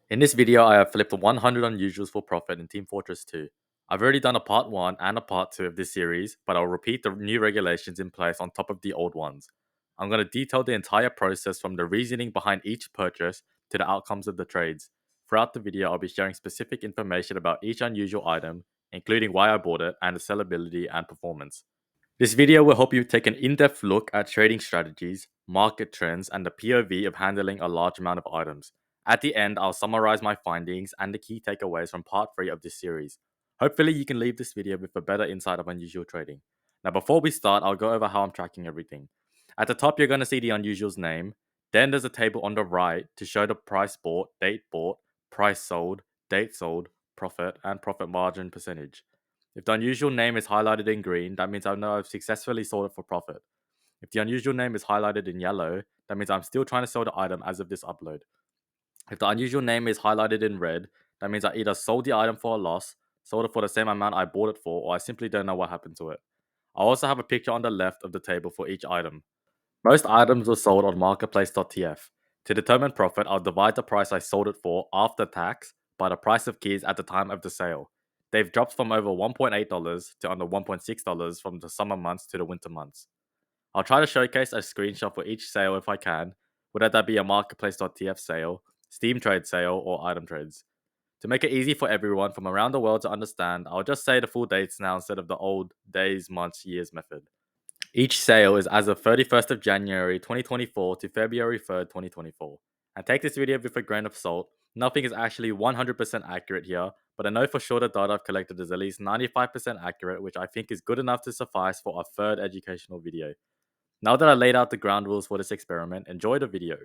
In this video, I have flipped 100 unusuals for profit in Team Fortress 2. I've already done a part 1 and a part 2 of this series, but I'll repeat the new regulations in place on top of the old ones. I'm going to detail the entire process from the reasoning behind each purchase to the outcomes of the trades. Throughout the video, I'll be sharing specific information about each unusual item, including why I bought it and the sellability and performance. This video will help you take an in-depth look at trading strategies, market trends, and the POV of handling a large amount of items. At the end, I'll summarize my findings and the key takeaways from part 3 of this series. Hopefully, you can leave this video with a better insight of unusual trading. Now, before we start, I'll go over how I'm tracking everything. At the top, you're going to see the unusual's name. Then there's a table on the right to show the price bought, price sold, date sold, profit, and profit margin percentage. If the unusual name is highlighted in green, that means I know I've successfully sold it for profit. If the unusual name is highlighted in yellow, that means I'm still trying to sell the item as of this upload. If the unusual name is highlighted in red, that means I either sold the item for a loss, sold it for the same amount I bought it for, or I simply don't know what happened to it. I also have a picture on the left of the table for each item. Most items were sold on marketplace.tf. To determine profit, I'll divide the price I sold it for after tax by the price of keys at the time of the sale. They've dropped from over $1.8 to under $1.6 from the summer months to the winter months. I'll try to showcase a screenshot for each sale if I can, whether that be a marketplace.tf sale, Steam trade sale, or item trades. To make it easy for everyone from around the world to understand, I'll just say the full dates now instead of the old days, months, years method. Each sale is as of 31st of January 2024 to February 3rd, 2024. And take this video with a grain of salt. Nothing is actually 100% accurate here, but I know for sure the data I've collected is at least 95% accurate, which I think is good enough to suffice for a third educational video. Now that I laid out the ground rules for this experiment, enjoy the video.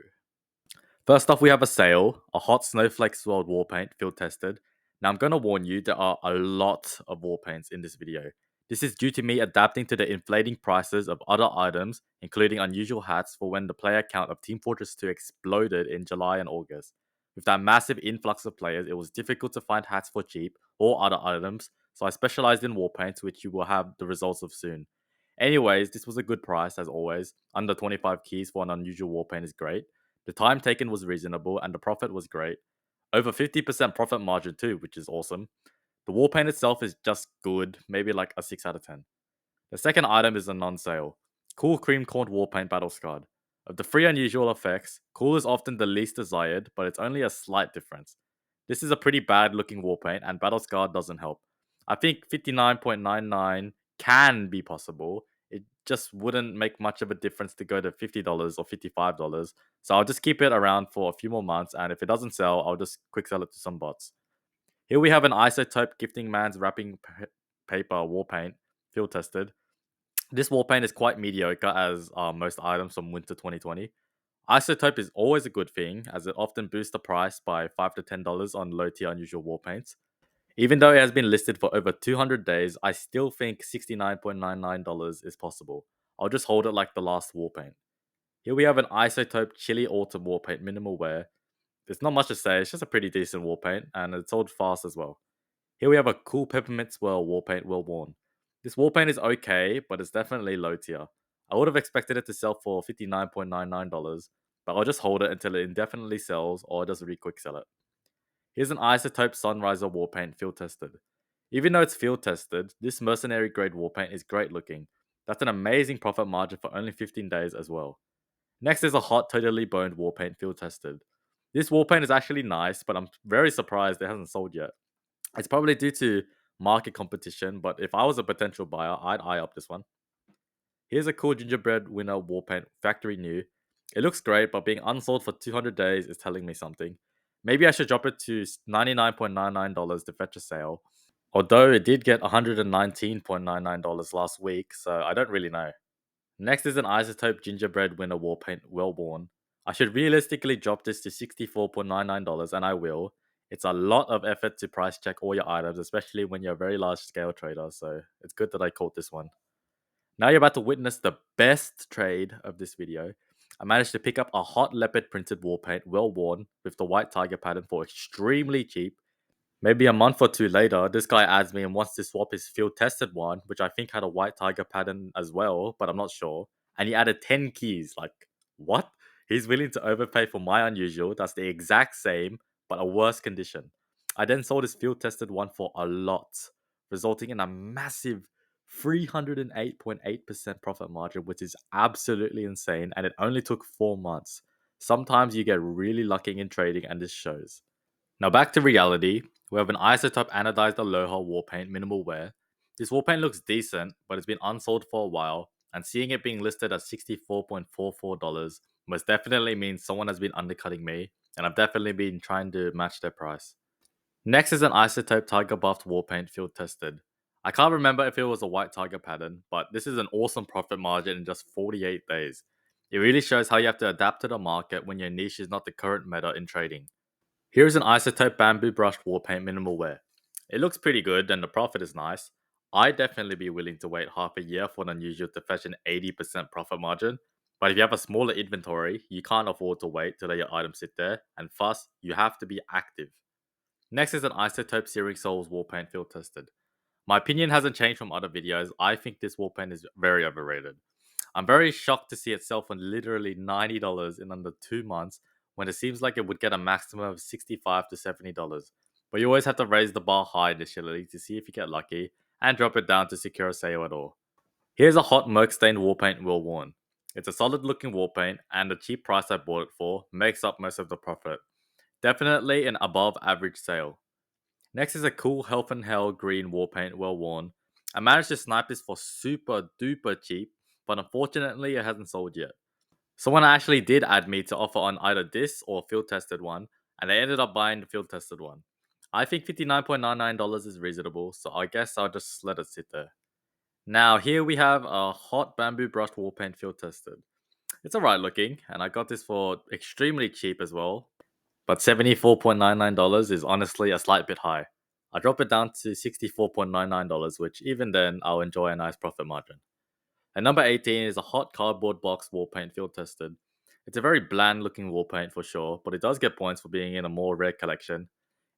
First off, we have a sale, a hot Snowflake Swirled War Paint field tested. Now I'm going to warn you, there are a lot of war paints in this video. This is due to me adapting to the inflating prices of other items, including unusual hats for when the player count of Team Fortress 2 exploded in July and August. With that massive influx of players, it was difficult to find hats for cheap or other items, so I specialized in war paints, which you will have the results of soon. Anyways, this was a good price as always. Under 25 keys for an unusual war paint is great. The time taken was reasonable and the profit was great. Over 50% profit margin too, which is awesome. The war paint itself is just good, maybe like a 6 out of 10. The second item is a non-sale. Cool Cream Corn War Paint Battle Scarred. Of the three unusual effects, Cool is often the least desired, but it's only a slight difference. This is a pretty bad looking war paint and Battle Scarred doesn't help. I think 59.99 can be possible. It just wouldn't make much of a difference to go to $50 or $55. So I'll just keep it around for a few more months, and if it doesn't sell, I'll just quick sell it to some bots. Here we have an Isotope Gifting Man's Wrapping Paper War Paint, field tested. This war paint is quite mediocre as most items from Winter 2020. Isotope is always a good thing, as it often boosts the price by $5 to $10 on low tier unusual war paints. Even though it has been listed for over 200 days, I still think $69.99 is possible. I'll just hold it like the last war paint. Here we have an Isotope Chili Autumn war paint minimal wear. There's not much to say, it's just a pretty decent war paint, and it's sold fast as well. Here we have a cool Peppermint Swirl war paint well worn. This war paint is okay, but it's definitely low tier. I would have expected it to sell for $59.99, but I'll just hold it until it indefinitely sells or just re-quick sell it. Here's an Isotope Sunriser war paint field tested. Even though it's field tested, this mercenary grade war paint is great looking. That's an amazing profit margin for only 15 days as well. Next is a hot Totally Boned war paint field tested. This war paint is actually nice, but I'm very surprised it hasn't sold yet. It's probably due to market competition, but if I was a potential buyer, I'd eye up this one. Here's a cool gingerbread winner war paint, factory new. It looks great, but being unsold for 200 days is telling me something. Maybe I should drop it to $99.99 to fetch a sale. Although it did get $119.99 last week, so I don't really know. Next is an Isotope gingerbread winner war paint, well worn. I should realistically drop this to $64.99, and I will. It's a lot of effort to price check all your items, especially when you're a very large scale trader, so it's good that I caught this one. Now you're about to witness the best trade of this video. I managed to pick up a hot leopard printed war paint, well worn, with the white tiger pattern for extremely cheap. Maybe a month or two later, this guy adds me and wants to swap his field tested one, which I think had a white tiger pattern as well, but I'm not sure. And he added 10 keys. Like, what? He's willing to overpay for my unusual. That's the exact same, but a worse condition. I then sold this field tested one for a lot, resulting in a massive 308.8% profit margin, which is absolutely insane, and it only took 4 months. Sometimes you get really lucky in trading, and this shows. Now back to reality. We have an isotope anodized aloha war paint minimal wear. This war paint looks decent, but it's been unsold for a while, and seeing it being listed at $64.44 most definitely means someone has been undercutting me, and I've definitely been trying to match their price. Next is an isotope tiger buffed war paint field tested. I can't remember if it was a white tiger pattern, but this is an awesome profit margin in just 48 days. It really shows how you have to adapt to the market when your niche is not the current meta in trading. Here's an isotope bamboo brushed war paint minimal wear. It looks pretty good and the profit is nice. I'd definitely be willing to wait half a year for an unusual to fetch an 80% profit margin. But if you have a smaller inventory, you can't afford to wait to let your items sit there, and thus, you have to be active. Next is an isotope Searing Souls war paint field tested. My opinion hasn't changed from other videos. I think this war paint is very overrated. I'm very shocked to see it sell for literally $90 in under 2 months when it seems like it would get a maximum of $65 to $70. But you always have to raise the bar high initially to see if you get lucky and drop it down to secure a sale at all. Here's a hot Merc stained war paint well worn. It's a solid looking war paint and the cheap price I bought it for makes up most of the profit. Definitely an above average sale. Next is a cool Health and Hell green war paint well worn. I managed to snipe this for super duper cheap, but unfortunately it hasn't sold yet. Someone actually did add me to offer on either this or field tested one, and I ended up buying the field tested one. I think $59.99 is reasonable, so I guess I'll just let it sit there. Now, here we have a hot bamboo brushed wall paint field tested. It's alright looking, and I got this for extremely cheap as well, but $74.99 is honestly a slight bit high. I drop it down to $64.99, which even then I'll enjoy a nice profit margin. And number 18 is a hot cardboard box wall paint field tested. It's a very bland looking wall paint for sure, but it does get points for being in a more rare collection.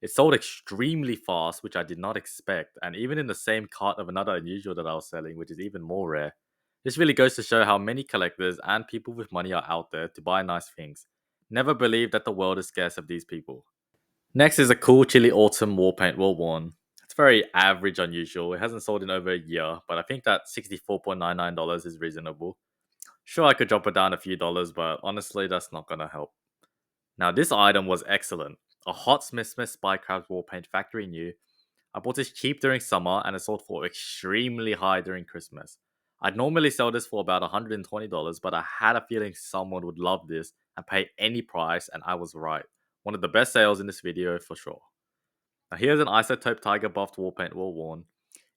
It sold extremely fast, which I did not expect, and even in the same cart of another unusual that I was selling, which is even more rare. This really goes to show how many collectors and people with money are out there to buy nice things. Never believe that the world is scarce of these people. Next is a cool chili autumn wall paint well worn. It's very average unusual. It hasn't sold in over a year, but I think that $64.99 is reasonable. Sure, I could drop it down a few dollars, but honestly, that's not gonna help. Now, this item was excellent. A hot Smith Smith Spy Crabs wall paint factory new. I bought this cheap during summer and it sold for extremely high during Christmas. I'd normally sell this for about $120, but I had a feeling someone would love this and pay any price, and I was right. One of the best sales in this video for sure. Now here's an isotope tiger buffed wall paint well worn.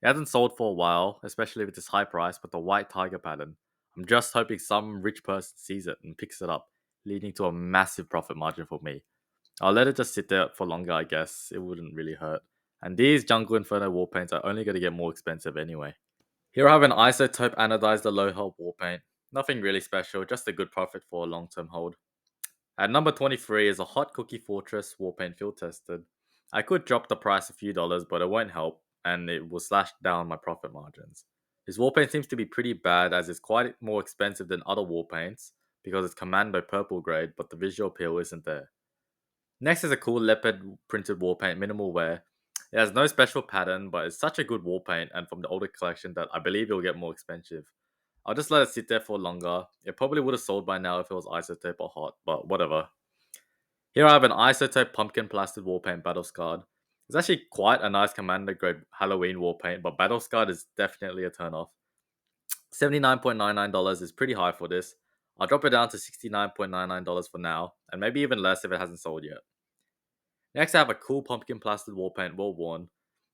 It hasn't sold for a while, especially with this high price, but the white tiger pattern. I'm just hoping some rich person sees it and picks it up, leading to a massive profit margin for me. I'll let it just sit there for longer, I guess. It wouldn't really hurt. And these Jungle Inferno wall paints are only going to get more expensive anyway. Here I have an isotope anodized aloha wall paint. Nothing really special, just a good profit for a long term hold. At number 23 is a Hot Cookie Fortress wall paint field tested. I could drop the price a few dollars, but it won't help, and it will slash down my profit margins. This wall paint seems to be pretty bad as it's quite more expensive than other wall paints because it's Commando purple grade, but the visual appeal isn't there. Next is a cool leopard printed wall paint minimal wear. It has no special pattern, but it's such a good wall paint and from the older collection that I believe it'll get more expensive. I'll just let it sit there for longer. It probably would have sold by now if it was isotope or hot, but whatever. Here I have an isotope pumpkin plastered wall paint battle scarred. It's actually quite a nice commander grade Halloween wall paint, but battle scarred is definitely a turn off. $79.99 is pretty high for this. I'll drop it down to $69.99 for now, and maybe even less if it hasn't sold yet. Next, I have a cool pumpkin plastered wall paint well worn.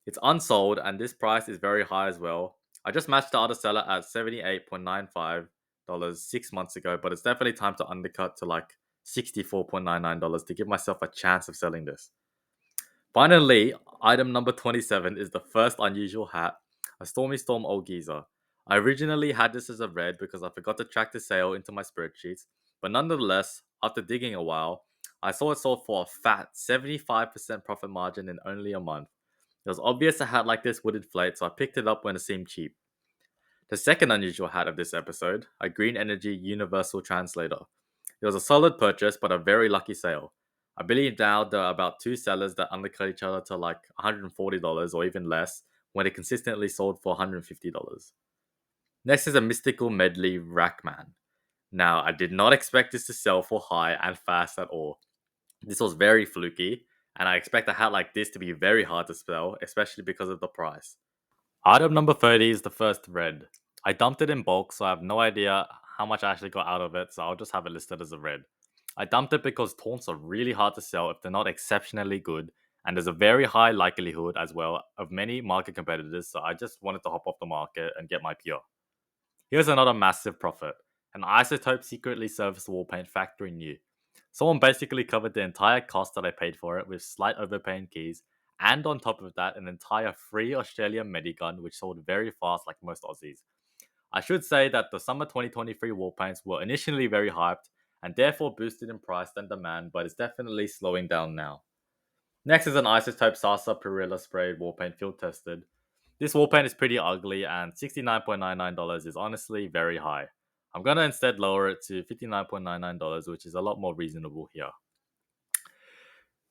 It's unsold, and this price is very high as well. I just matched the other seller at $78.95 6 months ago, but it's definitely time to undercut to like $64.99 to give myself a chance of selling this. Finally, item number 27 is the first unusual hat, a Stormy Storm Old Geezer. I originally had this as a red because I forgot to track the sale into my spreadsheets, but nonetheless, after digging a while, I saw it sold for a fat 75% profit margin in only a month. It was obvious a hat like this would inflate, so I picked it up when it seemed cheap. The second unusual hat of this episode, a Green Energy Universal Translator. It was a solid purchase, but a very lucky sale. I believe now there are about two sellers that undercut each other to like $140 or even less when it consistently sold for $150. Next is a Mystical Medley Rackman. Now, I did not expect this to sell for high and fast at all. This was very fluky, and I expect a hat like this to be very hard to sell, especially because of the price. Item number 30 is the first red. I dumped it in bulk, so I have no idea how much I actually got out of it, so I'll just have it listed as a red. I dumped it because taunts are really hard to sell if they're not exceptionally good, and there's a very high likelihood as well of many market competitors, so I just wanted to hop off the market and get my PR. Here's another massive profit. An Isotope secretly serviced wall paint factory new. Someone basically covered the entire cost that I paid for it with slight overpaying keys, and on top of that, an entire free Australian Medigun which sold very fast like most Aussies. I should say that the summer 2023 wall paints were initially very hyped and therefore boosted in price and demand, but it's definitely slowing down now. Next is an Isotope Sasa Perilla Spray wall paint field tested. This wall paint is pretty ugly and $69.99 is honestly very high. I'm gonna instead lower it to $59.99, which is a lot more reasonable here.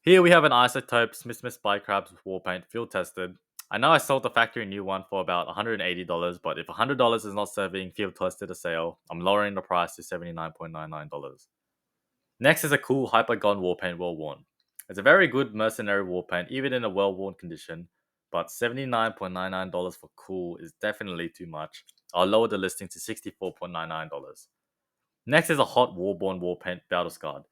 Here we have an Isotope Smith Spy Crabs wall paint field tested. I know I sold the factory new one for about $180, but if $100 is not serving field tested a sale, I'm lowering the price to $79.99. Next is a cool Hypergon wall paint well worn. It's a very good mercenary wall paint, even in a well worn condition, but $79.99 for cool is definitely too much. I'll lower the listing to $64.99. Next is a hot Warborn wall paint Battle Scarred.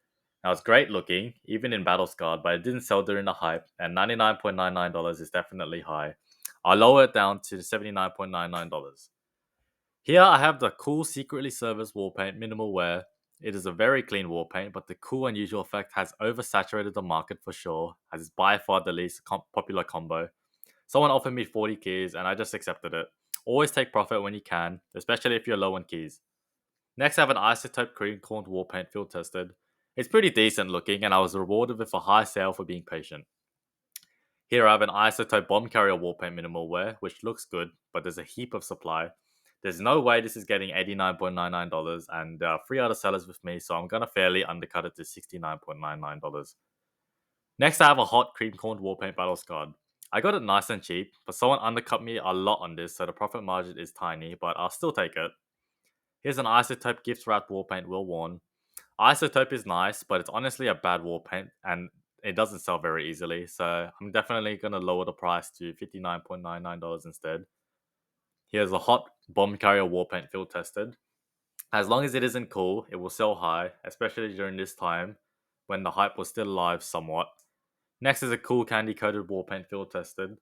Now it's great looking, even in Battle Scarred, but it didn't sell during the hype, and $99.99 is definitely high. I'll lower it down to $79.99. Here I have the cool secretly serviced wall paint minimal wear. It is a very clean wall paint, but the cool unusual effect has oversaturated the market for sure, as it's by far the least popular combo. Someone offered me 40 keys and I just accepted it. Always take profit when you can, especially if you're low on keys. Next I have an Isotope cream corned wall paint field tested. It's pretty decent looking and I was rewarded with a high sale for being patient. Here I have an Isotope bomb carrier wall paint minimal wear, which looks good, but there's a heap of supply. There's no way this is getting $89.99, and there are three other sellers with me, so I'm gonna fairly undercut it to $69.99. Next, I have a hot cream corned wall paint battle scarred. I got it nice and cheap, but someone undercut me a lot on this, so the profit margin is tiny, but I'll still take it. Here's an Isotope gift wrapped wall paint well worn. Isotope is nice, but it's honestly a bad wall paint, and it doesn't sell very easily, so I'm definitely gonna lower the price to $59.99 instead. Here's a hot bomb carrier wall paint field tested. As long as it isn't cool, it will sell high, especially during this time when the hype was still alive somewhat. Next is a cool candy coated wall paint field tested.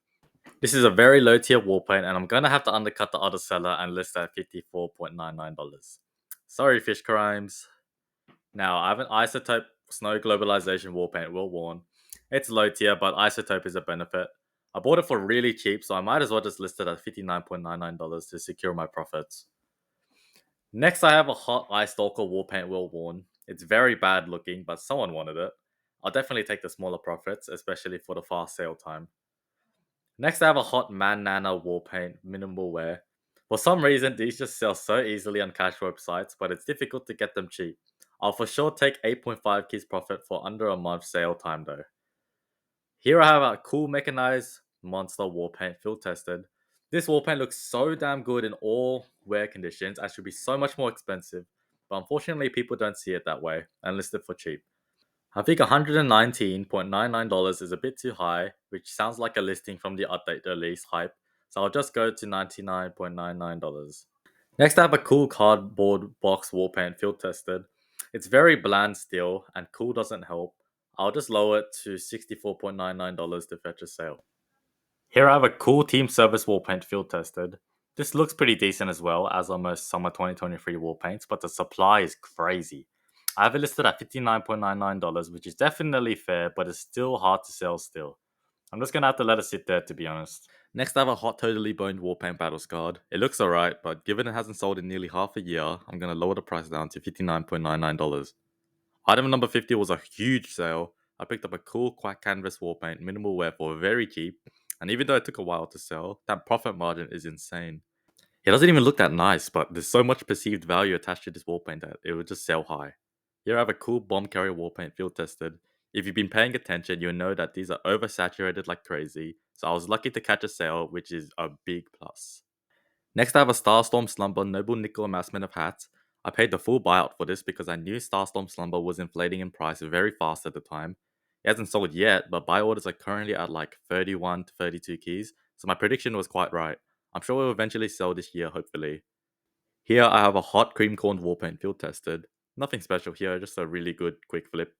This is a very low tier wall paint, and I'm gonna have to undercut the other seller and list at $54.99. Sorry, Fish Crimes. Now, I have an Isotope Snow Globalization wall paint well worn. It's low tier, but Isotope is a benefit. I bought it for really cheap, so I might as well just list it at $59.99 to secure my profits. Next, I have a hot Ice Stalker wall paint well worn. It's very bad looking, but someone wanted it. I'll definitely take the smaller profits, especially for the fast sale time. Next, I have a hot Man Nana wall paint minimal wear. For some reason, these just sell so easily on cash websites, but it's difficult to get them cheap. I'll for sure take 8.5 keys profit for under a month sale time though. Here I have a cool mechanized monster wall paint field tested. This wall paint looks so damn good in all wear conditions and should be so much more expensive, but unfortunately people don't see it that way and list it for cheap. I think $119.99 is a bit too high, which sounds like a listing from the update release hype, so I'll just go to $99.99. Next, I have a cool cardboard box wall paint field tested. It's very bland still, and cool doesn't help. I'll just lower it to $64.99 to fetch a sale. Here I have a cool team service wall paint field tested. This looks pretty decent as well as our most summer 2023 wall paints, but the supply is crazy. I have it listed at $59.99, which is definitely fair, but it's still hard to sell still. I'm just gonna have to let it sit there to be honest. Next, I have a hot Totally Boned wall paint battle scarred. It looks alright, but given it hasn't sold in nearly half a year, I'm gonna lower the price down to $59.99. Item number 50 was a huge sale. I picked up a cool quack canvas wall paint minimal wear for very cheap, and even though it took a while to sell, that profit margin is insane. It doesn't even look that nice, but there's so much perceived value attached to this wall paint that it would just sell high. Here I have a cool bomb carrier wall paint field tested. If you've been paying attention, you'll know that these are oversaturated like crazy, so I was lucky to catch a sale, which is a big plus. Next, I have a Starstorm Slumber Noble Nickel Amassment of hats. I paid the full buyout for this because I knew Starstorm Slumber was inflating in price very fast at the time. It hasn't sold yet, but buy orders are currently at like 31 to 32 keys, so my prediction was quite right. I'm sure it will eventually sell this year, hopefully. Here I have a hot cream corn Warpaint field tested. Nothing special here, just a really good quick flip.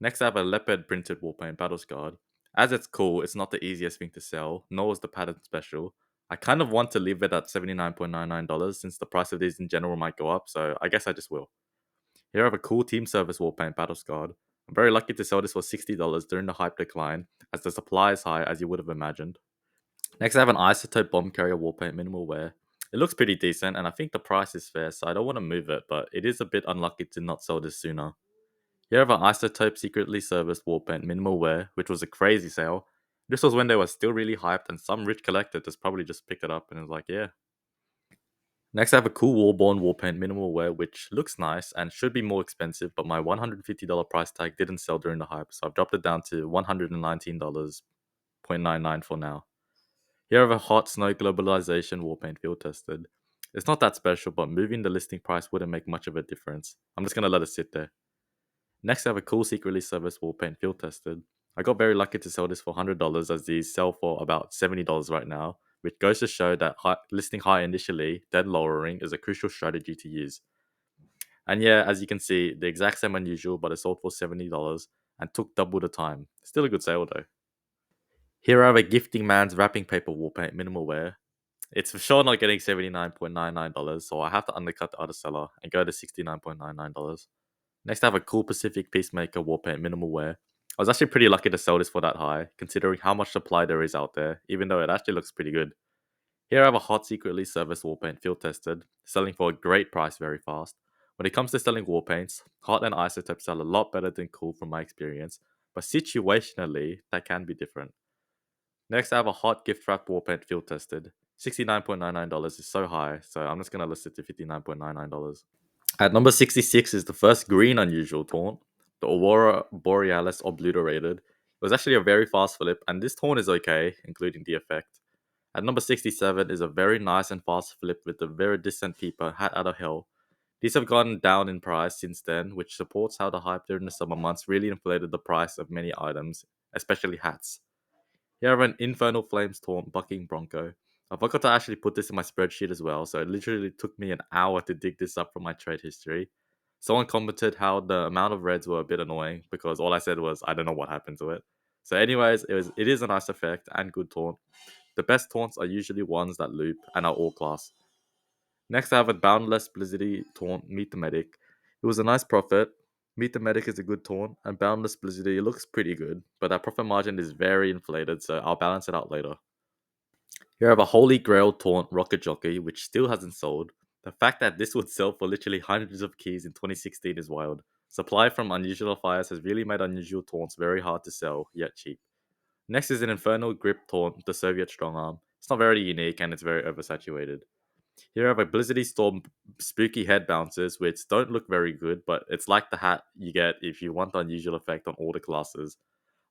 Next, I have a leopard printed Warpaint Battle Scarred. As it's cool, it's not the easiest thing to sell, nor is the pattern special. I kind of want to leave it at $79.99 since the price of these in general might go up, so I guess I just will. Here I have a cool Team Service Warpaint Battle Scarred. I'm very lucky to sell this for $60 during the hype decline, as the supply is high as you would have imagined. Next, I have an Isotope Bomb Carrier Warpaint Minimal Wear. It looks pretty decent, and I think the price is fair, so I don't want to move it, but it is a bit unlucky to not sell this sooner. Here I have an Isotope Secretly Serviced Warpaint Minimal Wear, which was a crazy sale. This was when they were still really hyped, and some rich collector just probably just picked it up and was like, yeah. Next, I have a cool Warborn Warpaint Minimal Wear, which looks nice and should be more expensive, but my $150 price tag didn't sell during the hype, so I've dropped it down to $119.99 for now. Here I have a Hot Snow Globalization Warpaint field tested. It's not that special, but moving the listing price wouldn't make much of a difference. I'm just gonna let it sit there. Next, I have a cool secretly service Warpaint field tested. I got very lucky to sell this for $100 as these sell for about $70 right now, which goes to show that listing high initially, then lowering is a crucial strategy to use. And yeah, as you can see, the exact same unusual, but it sold for $70 and took double the time. Still a good sale though. Here I have a Gifting Man's Wrapping Paper Warpaint Minimal Wear. It's for sure not getting $79.99, so I have to undercut the other seller and go to $69.99. Next, I have a cool Pacific Peacemaker Warpaint Minimal Wear. I was actually pretty lucky to sell this for that high, considering how much supply there is out there, even though it actually looks pretty good. Here I have a hot secretly serviced Warpaint field tested, selling for a great price very fast. When it comes to selling Warpaints, Hot and Isotope sell a lot better than Cool from my experience, but situationally, that can be different. Next, I have a hot gift wrap Warpaint field tested. $69.99 is so high, so I'm just gonna list it to $59.99. At number 66 is the first green unusual taunt, the Aurora Borealis Obliterated. It was actually a very fast flip, and this taunt is okay, including the effect. At number 67 is a very nice and fast flip with the Viridescent Peeper Hat Out of Hell. These have gone down in price since then, which supports how the hype during the summer months really inflated the price of many items, especially hats. Here I have an Infernal Flames Taunt Bucking Bronco. I forgot to actually put this in my spreadsheet as well, so it literally took me an hour to dig this up from my trade history. Someone commented how the amount of reds were a bit annoying because all I said was I don't know what happened to it. So, anyways, it is a nice effect and good taunt. The best taunts are usually ones that loop and are all class. Next, I have a Boundless Blizzardy taunt Meet the Medic. It was a nice profit. Meet the Medic is a good taunt, and Boundless Blizzardy looks pretty good, but that profit margin is very inflated, so I'll balance it out later. Here I have a Holy Grail taunt Rocket Jockey, which still hasn't sold. The fact that this would sell for literally hundreds of keys in 2016 is wild. Supply from Unusual Fires has really made unusual taunts very hard to sell, yet cheap. Next is an Infernal Grip taunt, the Soviet Strong Arm. It's not very unique and it's very oversaturated. Here I have a Blizzardy Storm Spooky Head Bouncers, which don't look very good, but it's like the hat you get if you want the unusual effect on all the classes.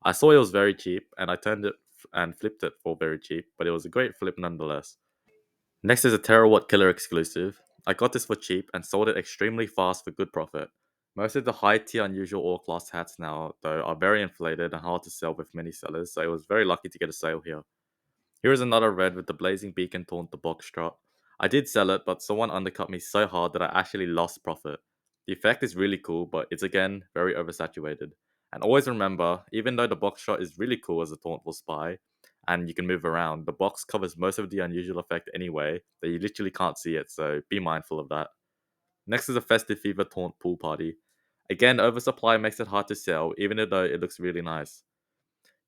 I saw it was very cheap, and I turned it and flipped it for very cheap, but it was a great flip nonetheless. Next is a Terawatt Killer exclusive. I got this for cheap and sold it extremely fast for good profit. Most of the high tier unusual all class hats now, though, are very inflated and hard to sell with many sellers, so I was very lucky to get a sale here. Here is another red with the Blazing Beacon taunt the box strut. I did sell it, but someone undercut me so hard that I actually lost profit. The effect is really cool, but it's again very oversaturated. And always remember, even though the box shot is really cool as a taunt for spy, and you can move around, the box covers most of the unusual effect anyway, that you literally can't see it, so be mindful of that. Next is a Festive Fever taunt pool party. Again, oversupply makes it hard to sell, even though it looks really nice.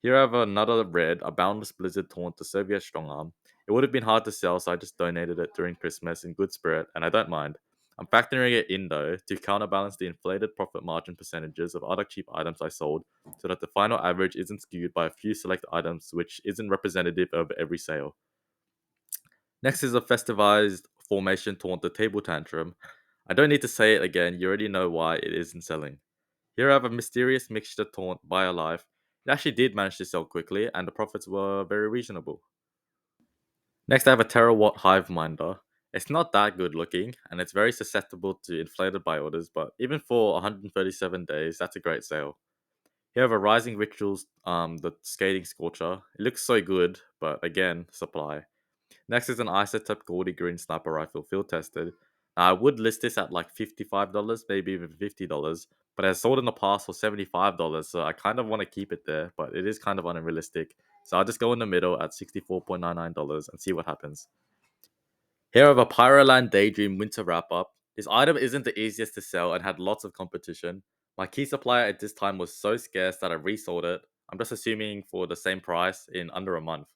Here I have another red, a Boundless Blizzard taunt to Soviet Strongarm. It would have been hard to sell, so I just donated it during Christmas in good spirit, and I don't mind. I'm factoring it in though to counterbalance the inflated profit margin percentages of other cheap items I sold, so that the final average isn't skewed by a few select items, which isn't representative of every sale. Next is a festivized formation taunt the Table Tantrum. I don't need to say it again, you already know why it isn't selling. Here I have a mysterious mixture taunt by Alive. It actually did manage to sell quickly, and the profits were very reasonable. Next, I have a Terawatt Hive Minder. It's not that good looking, and it's very susceptible to inflated buy orders, but even for 137 days, that's a great sale. Here I have a Rising Rituals, the Skating Scorcher. It looks so good, but again, supply. Next is an Isotope Gaudy Green Sniper Rifle field tested. Now, I would list this at like $55, maybe even $50, but it has sold in the past for $75, so I kind of want to keep it there, but it is kind of unrealistic. So I'll just go in the middle at $64.99 and see what happens. Here I have a Pyroland Daydream Winter Wrap Up. This item isn't the easiest to sell and had lots of competition. My key supplier at this time was so scarce that I resold it. I'm just assuming for the same price in under a month.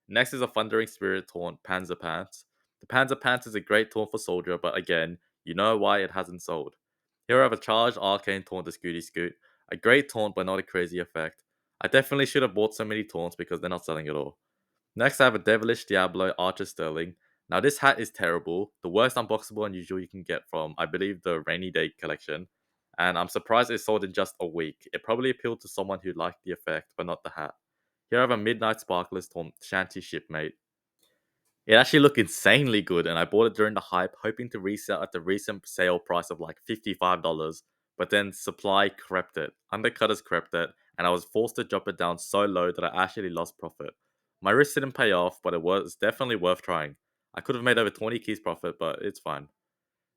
Next is a Thundering Spirit Taunt Panzer Pants. The Panzer Pants is a great taunt for Soldier, but again, you know why it hasn't sold. Here I have a Charged Arcane Taunt to Scooty Scoot. A great taunt, but not a crazy effect. I definitely should have bought so many taunts because they're not selling at all. Next, I have a Devilish Diablo Archer Sterling. Now, this hat is terrible. The worst unboxable unusual you can get from, I believe, the Rainy Day collection. And I'm surprised it sold in just a week. It probably appealed to someone who liked the effect, but not the hat. Here I have a Midnight Sparklers Taunt Shanty Shipmate. It actually looked insanely good, and I bought it during the hype, hoping to resell at the recent sale price of like $55. But then supply crept it, undercutters crept it, and I was forced to drop it down so low that I actually lost profit. My risk didn't pay off, but it was definitely worth trying. I could have made over 20 keys profit, but it's fine.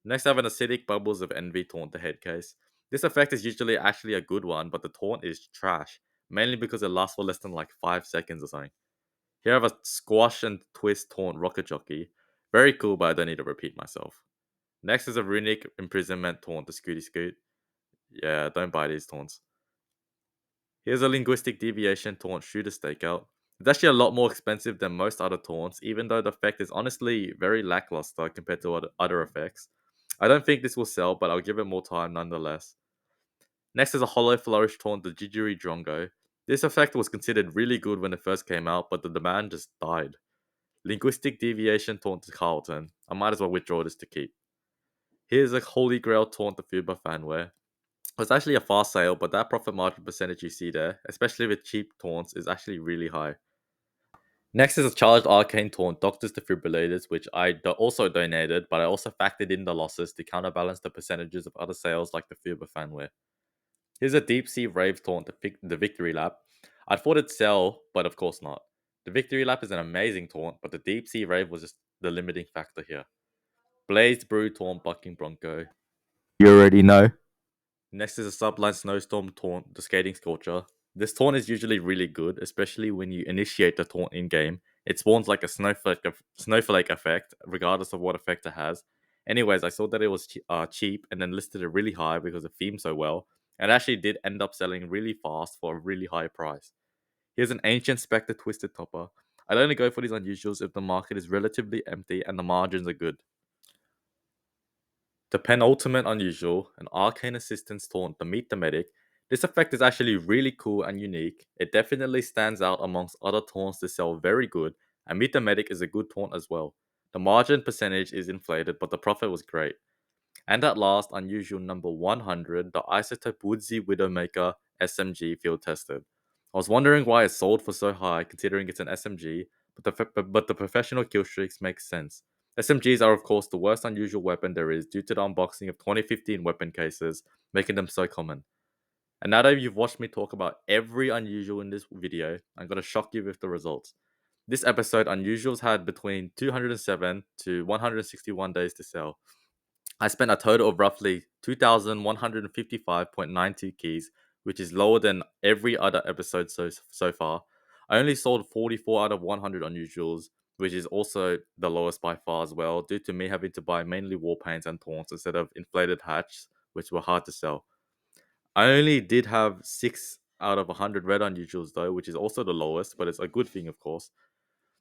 Next, I have an Acidic Bubbles of Envy Taunt the head case. This effect is usually actually a good one, but the taunt is trash, mainly because it lasts for less than like 5 seconds or something. Here I have a Squash and Twist Taunt Rocket Jockey. Very cool, but I don't need to repeat myself. Next is a Runic Imprisonment Taunt the Scooty Scoot. Yeah, don't buy these taunts. Here's a Linguistic Deviation Taunt Shooter Stakeout. It's actually a lot more expensive than most other taunts, even though the effect is honestly very lackluster compared to other effects. I don't think this will sell, but I'll give it more time nonetheless. Next is a Hollow Flourish Taunt, the Jijiri Drongo. This effect was considered really good when it first came out, but the demand just died. Linguistic Deviation Taunt to Carlton. I might as well withdraw this to keep. Here's a Holy Grail Taunt to Fuba Fanware. It's actually a fast sale, but that profit margin percentage you see there, especially with cheap taunts, is actually really high. Next is a Charged Arcane Taunt, Doctor's Defibrillators, which I also donated, but I also factored in the losses to counterbalance the percentages of other sales like the Fuba Fanware. Here's a Deep Sea Rave Taunt, the Victory Lap. I thought it'd sell, but of course not. The Victory Lap is an amazing taunt, but the Deep Sea Rave was just the limiting factor here. Blazed Brew Taunt Bucking Bronco. You already know. Next is a Sublime Snowstorm Taunt, the Skating Scorcher. This taunt is usually really good, especially when you initiate the taunt in game. It spawns like a snowflake effect, regardless of what effect it has. Anyways, I saw that it was cheap and then listed it really high because it themed so well, and actually did end up selling really fast for a really high price. Here's an Ancient Spectre Twisted Topper. I'd only go for these unusuals if the market is relatively empty and the margins are good. The penultimate unusual, an arcane assistance taunt to Meet the Medic. This effect is actually really cool and unique. It definitely stands out amongst other taunts to sell very good, and Meet the Medic is a good taunt as well. The margin percentage is inflated, but the profit was great. And at last, unusual number 100, the Isotope Woodsy Widowmaker SMG field tested. I was wondering why it sold for so high considering it's an SMG, but the professional kill streaks make sense. SMGs are of course the worst unusual weapon there is due to the unboxing of 2015 weapon cases, making them so common. And now that you've watched me talk about every unusual in this video, I'm going to shock you with the results. This episode, unusuals had between 207 to 161 days to sell. I spent a total of roughly 2,155.92 keys, which is lower than every other episode so far. I only sold 44 out of 100 unusuals, which is also the lowest by far as well, due to me having to buy mainly war paints and taunts instead of inflated hatch, which were hard to sell. I only did have 6 out of 100 red unusuals though, which is also the lowest, but it's a good thing of course.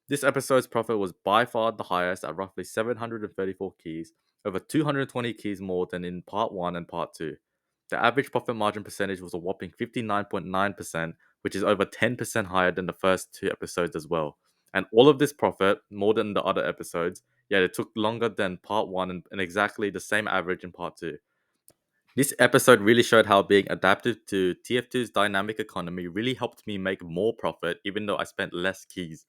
This episode's profit was by far the highest at roughly 734 keys, over 220 keys more than in part 1 and part 2. The average profit margin percentage was a whopping 59.9%, which is over 10% higher than the first 2 episodes as well. And all of this profit, more than the other episodes, yet it took longer than part 1 and exactly the same average in part 2. This episode really showed how being adapted to TF2's dynamic economy really helped me make more profit even though I spent less keys.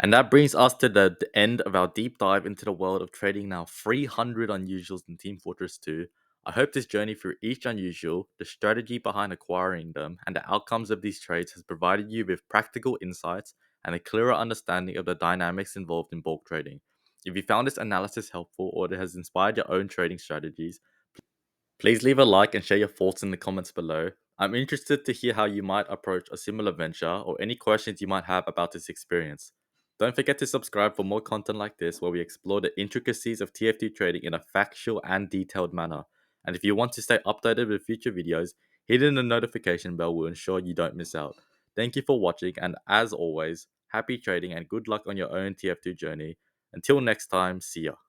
And that brings us to the end of our deep dive into the world of trading now 300 unusuals in Team Fortress 2. I hope this journey through each unusual, the strategy behind acquiring them, and the outcomes of these trades has provided you with practical insights and a clearer understanding of the dynamics involved in bulk trading. If you found this analysis helpful or it has inspired your own trading strategies, please leave a like and share your thoughts in the comments below. I'm interested to hear how you might approach a similar venture or any questions you might have about this experience. Don't forget to subscribe for more content like this where we explore the intricacies of TFT trading in a factual and detailed manner. And if you want to stay updated with future videos, hitting the notification bell will ensure you don't miss out. Thank you for watching, and as always, happy trading and good luck on your own TF2 journey. Until next time, see ya.